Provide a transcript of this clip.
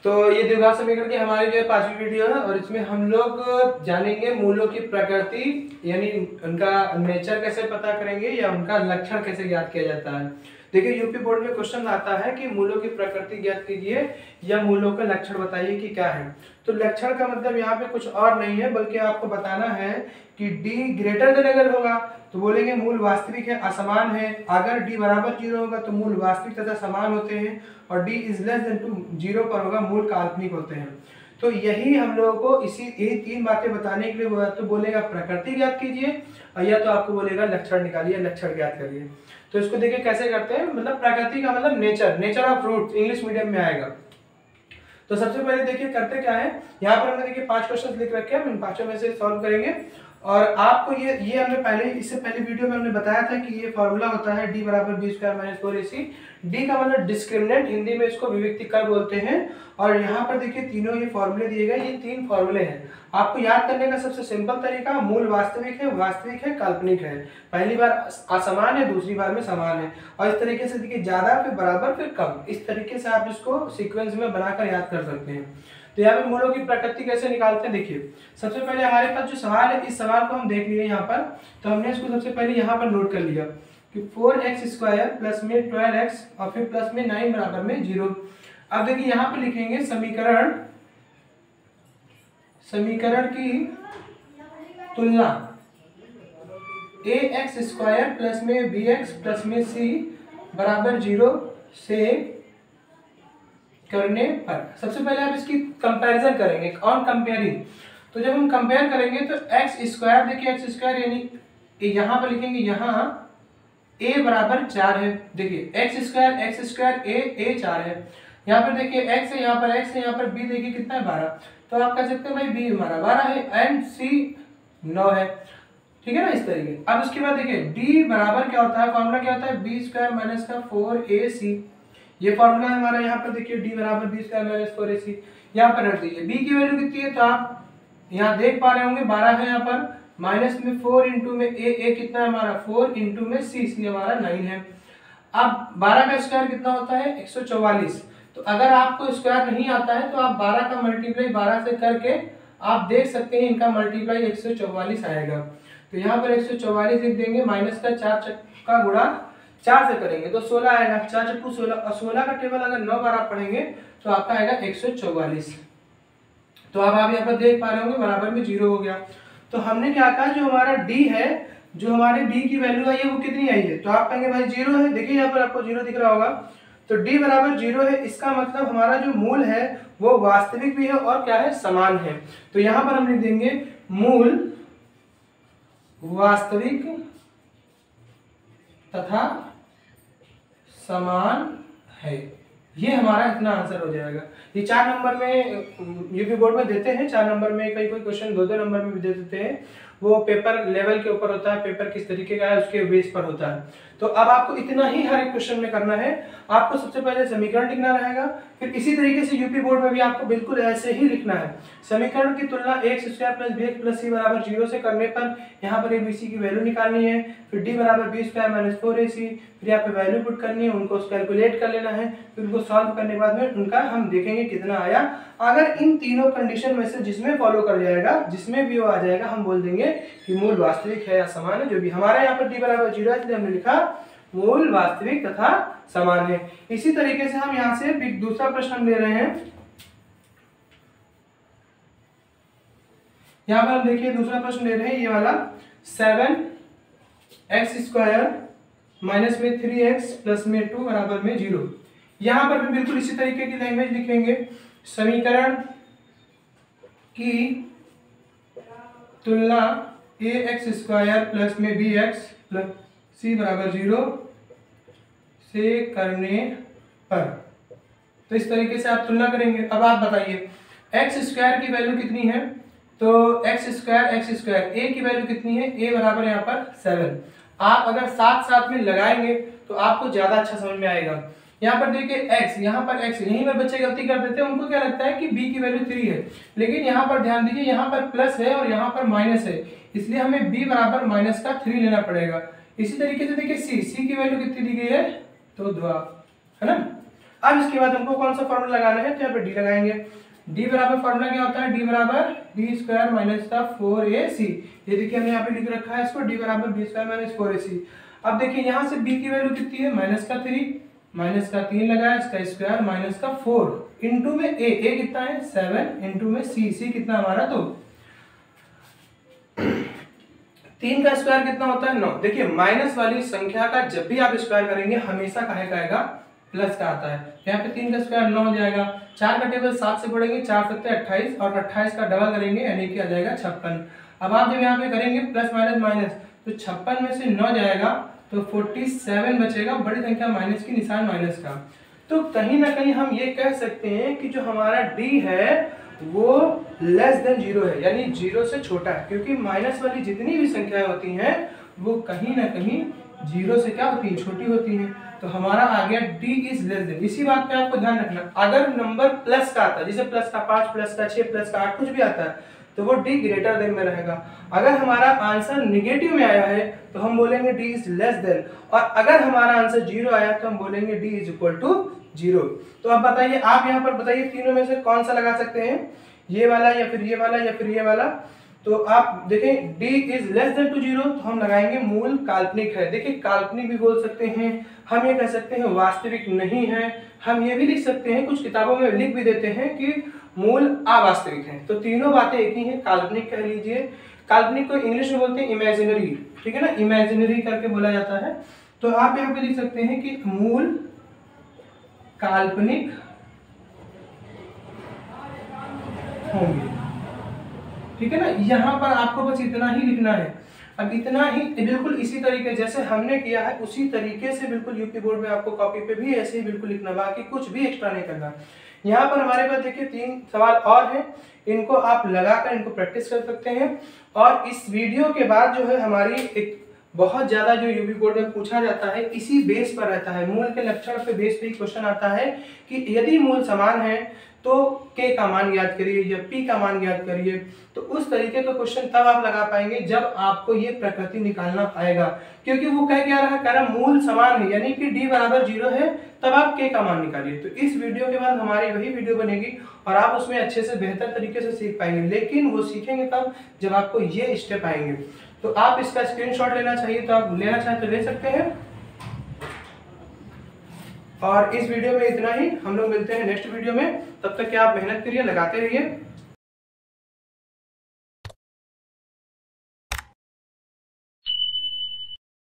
तो ये द्विघात समीकरण की हमारी जो है 5वीं वीडियो है और इसमें हम लोग जानेंगे मूलों की प्रकृति, यानी उनका नेचर कैसे पता करेंगे या उनका लक्षण कैसे ज्ञात किया जाता है। देखिए यूपी बोर्ड में क्वेश्चन आता है कि मूलों की प्रकृति ज्ञात कीजिए या मूलों का लक्षण बताइए कि क्या है। तो लक्षण का मतलब यहाँ पे कुछ और नहीं है बल्कि आपको बताना है कि d ग्रेटर देन अगर होगा तो बोलेंगे मूल वास्तविक है, असमान है। अगर d बराबर 0 होगा तो मूल वास्तविक तथा समान होते हैं और d is less than two 0 पर होगा मूल काल्पनिक होते हैं। तो यही हम लोगों को यही 3 बातें बताने के लिए तो बोलेगा प्रकृति ज्ञात कीजिए और या तो आपको बोलेगा लक्षण निकालिए, लक्षण ज्ञात करिए। तो इसको देखिए कैसे करते हैं, मतलब प्रकृति का मतलब nature of fruit English medium में आएगा। तो सबसे पहले देखिए करते क्या है, यहाँ पर हमने देखिए 5 क्वेश्चन लिख रखे हैं, हम इन 5 में से सॉल्व करेंगे। और आपको ये हमने इससे पहले वीडियो में हमने बताया था कि ये फॉर्मूला होता है d बराबर b square minus 4ac। d का मतलब डिस्क्रिमिनेंट, हिंदी में इसको विविक्ति कर बोलते हैं। और यहाँ पर देखिए तीनों ये फॉर्मूले दिए गए, ये 3 फॉर्मूले हैं। आपको याद करने का सबसे सिंपल तरीका, मूल वास्तविक है, काल्पनिक है। पहली बार असमान है, दूसरी बार में समान है। और इस तरीके से देखिए ज्यादा फिर बराबर फिर कम, इस तरीके से आप इसको सीक्वेंस में बनाकर याद कर सकते हैं। तो यहाँ पे मूलों की प्रकृति कैसे निकालते हैं, देखिए सबसे पहले हमारे पास जो सवाल है, इस सवाल को हम देख लिए यहाँ पर। तो हमने इसको सबसे पहले यहाँ पर नोट कर लिया कि 4x स्क्वायर प्लस में 12x और फिर प्लस में 9 बराबर में 0। अब देखिए यहाँ पर लिखेंगे समीकरण की तुलना ax स्क्वायर प्लस में bx प्लस में c बराबर 0 से करने पर सबसे पहले आप इसकी कंपैरिजन करेंगे, ऑन कंपेयरिंग। तो जब हम कंपेयर करेंगे तो x स्क्वायर, देखिए x स्क्वायर यानी यहाँ पर लिखेंगे, यहाँ a बराबर 4 है। देखिए x स्क्वायर a 4 है। यहाँ पर देखिए x है, यहाँ पर x है, यहाँ पर b देखिए कितना है 12। तो आप कह सकते हैं भाई b हमारा 12 है एंड c 9 है, ठीक है ना, इस तरीके। अब उसके बाद देखिए d बराबर क्या होता है, फॉर्मूला क्या होता है, b स्क्वायर माइनस का 4ac। ये फॉर्मूला है हमारा। यहाँ पर देखिए d बराबर b स्क्वायर माइनस 4ac। यहाँ पर रख दीजिए b की वैल्यू कितनी है, तो आप यहाँ देख पा रहे होंगे 12 है। यहाँ पर माइनस में 4 इंटू में a कितना है हमारा 4 इंटू में c हमारा 9 है। अब 12 का स्क्वायर कितना होता है 144। तो अगर आपको स्क्वायर नहीं आता है तो आप 12 का मल्टीप्लाई 12 से करके आप देख सकते हैं इनका मल्टीप्लाई 144 आएगा। तो यहाँ पर 144 लिख देंगे, माइनस का 4 का गुणा 4 से करेंगे तो 16 आएगा, 4 चक्कू 16 और 16 का टेबल अगर 9 बार आप पढ़ेंगे तो आपका आएगा 144। तो अब आप यहाँ पर देख पा रहे होंगे बराबर में 0 हो गया। तो हमने क्या कहा, जो हमारा d है, जो हमारे d की वैल्यू आई है वो कितनी आई है, तो आप कहेंगे भाई 0 है। देखिए यहाँ पर आपको 0 दिख रहा होगा, तो d बराबर 0 है। इसका मतलब हमारा जो मूल है वो वास्तविक भी है और क्या है, समान है। तो यहाँ पर हम लिख देंगे मूल वास्तविक तथा समान है। ये हमारा इतना आंसर हो जाएगा। ये 4 नंबर में यूपी बोर्ड में देते हैं, 4 नंबर में कोई क्वेश्चन 2-2 नंबर में भी दे देते हैं। वो पेपर लेवल के ऊपर होता है, पेपर किस तरीके का है उसके बेस पर होता है। तो अब आपको इतना ही हर एक क्वेश्चन में करना है। आपको सबसे पहले समीकरण लिखना रहेगा, फिर इसी तरीके से यूपी बोर्ड में भी आपको बिल्कुल ऐसे ही लिखना है। समीकरण की तुलना x square plus bx plus c बराबर 0 से करने पर यहाँ पर abc की वैल्यू निकालनी है। फिर d बराबर b स्क्वायर माइनस 4ac, फिर यहाँ पे वैल्यू पुट करनी है, उनको कैलकुलेट कर लेना है। फिर उनको सॉल्व करने के बाद में उनका हम देखेंगे कितना आया। अगर इन तीनों कंडीशन में से जिसमें फॉलो कर जाएगा, जिसमें भी वो आ जाएगा, हम बोल देंगे कि मूल वास्तविक है या समान है। जो भी हमारा यहाँ पर d बराबर 0 है इसलिए हमने लिखा मूल वास्तविक तथा समान है। इसी तरीके से हम यहाँ से दूसरा प्रश्न ले रहे हैं। यहाँ पर हम देखिए दूसरा प्रश्न ले रहे हैं, ये वाला 7x स्क्वायर माइनस में 3x प्लस में 2 बराबर में 0। यहाँ पर भी बिल्कुल इसी तरीके की लैंग्वेज लिखेंगे। समीकरण की तुलना ax स्क्वायर प्लस में bx प्लस c बराबर 0 से करने पर, तो इस तरीके से आप तुलना करेंगे। अब आप बताइए x स्क्वायर की वैल्यू कितनी है, तो x स्क्वायर a की वैल्यू कितनी है, a बराबर यहाँ पर 7। आप अगर साथ साथ में लगाएंगे तो आपको ज्यादा अच्छा समझ में आएगा। यहाँ पर देखिए x, यहाँ पर x, यहीं पर बच्चे गलती कर देते हैं, उनको क्या लगता है कि b की वैल्यू 3 है, लेकिन यहाँ पर ध्यान दीजिए यहाँ पर प्लस है और यहाँ पर माइनस है, इसलिए हमें b बराबर माइनस का 3 लेना पड़ेगा। इसी तरीके से देखिए c की वैल्यू कितनी दी गई है, तो 2, है ना। अब इसके बाद हमको कौन सा फॉर्मूला लगाना है, तो यहाँ पे डी लगाएंगे। डी बराबर फॉर्मूला क्या होता है, डी बराबर बी स्क्वायर माइनस का 4ac। ये देखिए हमने यहाँ पे लिख रखा है इसको, डी बराबर बी स्क्वायर माइनस 4ac। अब देखिए यहाँ से बी की वैल्यू कितनी है, -3, -3 लगाया, इसका स्क्वायर माइनस का 4 इंटू में ए कितना है 7 इंटू में सी कितना हमारा 2, 3 का स्क्वायर कितना होता है 9। देखिए माइनस वाली संख्या का जब भी आप स्क्वायर करेंगे हमेशा काहे का आएगा, प्लस का आता है। यहाँ पे 3 का स्क्वायर 9 हो जाएगा, 4 का टेबल 7 से बढ़ेंगे, 4 7 28 और 28 का डबल करेंगे यानी कि आ जाएगा 56। अब आप जब यहाँ पे करेंगे प्लस माइनस माइनस, तो 56 में से 9 जाएगा तो 47 बचेगा, बड़ी संख्या माइनस की, निशान माइनस का। तो कहीं ना कहीं हम ये कह सकते हैं कि जो हमारा डी है वो लेस देन 0 है, यानी 0 से छोटा है, क्योंकि माइनस वाली जितनी भी संख्याएं होती हैं वो कहीं ना कहीं 0 से क्या होती है, छोटी होती हैं। तो हमारा आ गया डी इज लेस देन। इसी बात पे आपको ध्यान रखना, अगर नंबर प्लस का आता है, जैसे प्लस का 5, प्लस का 6, प्लस का 8 कुछ भी आता है, तो वो डी ग्रेटर देन में रहेगा। अगर हमारा आंसर निगेटिव में आया है तो हम बोलेंगे डी इज लेस देन, और अगर हमारा आंसर 0 आया तो हम बोलेंगे डी इज इक्वल टू 0। तो अब बताइए, आप यहाँ पर बताइए तीनों में से कौन सा लगा सकते हैं, ये वाला या फिर ये वाला या फिर ये वाला। तो आप देखें d is less than two 0, तो हम लगाएंगे मूल काल्पनिक है। देखिए काल्पनिक भी बोल सकते हैं, हम ये कह सकते हैं वास्तविक नहीं है, हम ये भी लिख सकते हैं, कुछ किताबों में लिख भी देते हैं कि मूल अवास्तविक है। तो तीनों बातें एक ही हैं, काल्पनिक कह लीजिए, काल्पनिक को इंग्लिश में बोलते हैं इमेजिनरी, ठीक है ना, इमेजिनरी करके बोला जाता है। तो आप यहाँ पे लिख सकते हैं कि मूल काल्पनिक होंगे, ठीक है ना। यहाँ पर आपको बस इतना ही लिखना है। अब इतना ही बिल्कुल इसी तरीके जैसे हमने किया है उसी तरीके से बिल्कुल यूपी बोर्ड में आपको कॉपी पे भी ऐसे ही बिल्कुल लिखना, बाकी कुछ भी एक्स्ट्रा नहीं करना। यहाँ पर हमारे पास देखिए 3 सवाल और हैं, इनको आप लगाकर इनको प्रैक्टिस कर सकते हैं। और इस वीडियो के बाद जो है हमारी एक बहुत ज्यादा जो यूपी बोर्ड में पूछा जाता है इसी बेस पर रहता है, मूल के लक्षण पे बेस पे ही क्वेश्चन आता है कि यदि मूल समान है तो k का मान ज्ञात करिए या p का मान ज्ञात करिए। तो उस तरीके का क्वेश्चन तब आप लगा पाएंगे जब आपको ये प्रकृति निकालना आएगा, क्योंकि वो कह क्या रहा, कह रहा मूल समान है यानी कि d बराबर 0 है, तब आप k का मान निकालिए। तो इस वीडियो के बाद हमारी वही वीडियो बनेगी और आप उसमें अच्छे से बेहतर तरीके से सीख पाएंगे, लेकिन वो सीखेंगे तब जब आपको ये स्टेप आएंगे। तो आप इसका स्क्रीनशॉट लेना चाहिए तो आप लेना चाहें तो ले सकते हैं। और इस वीडियो में इतना ही, हम लोग मिलते हैं नेक्स्ट वीडियो में, तब तक कि आप मेहनत करिए, लगाते रहिए।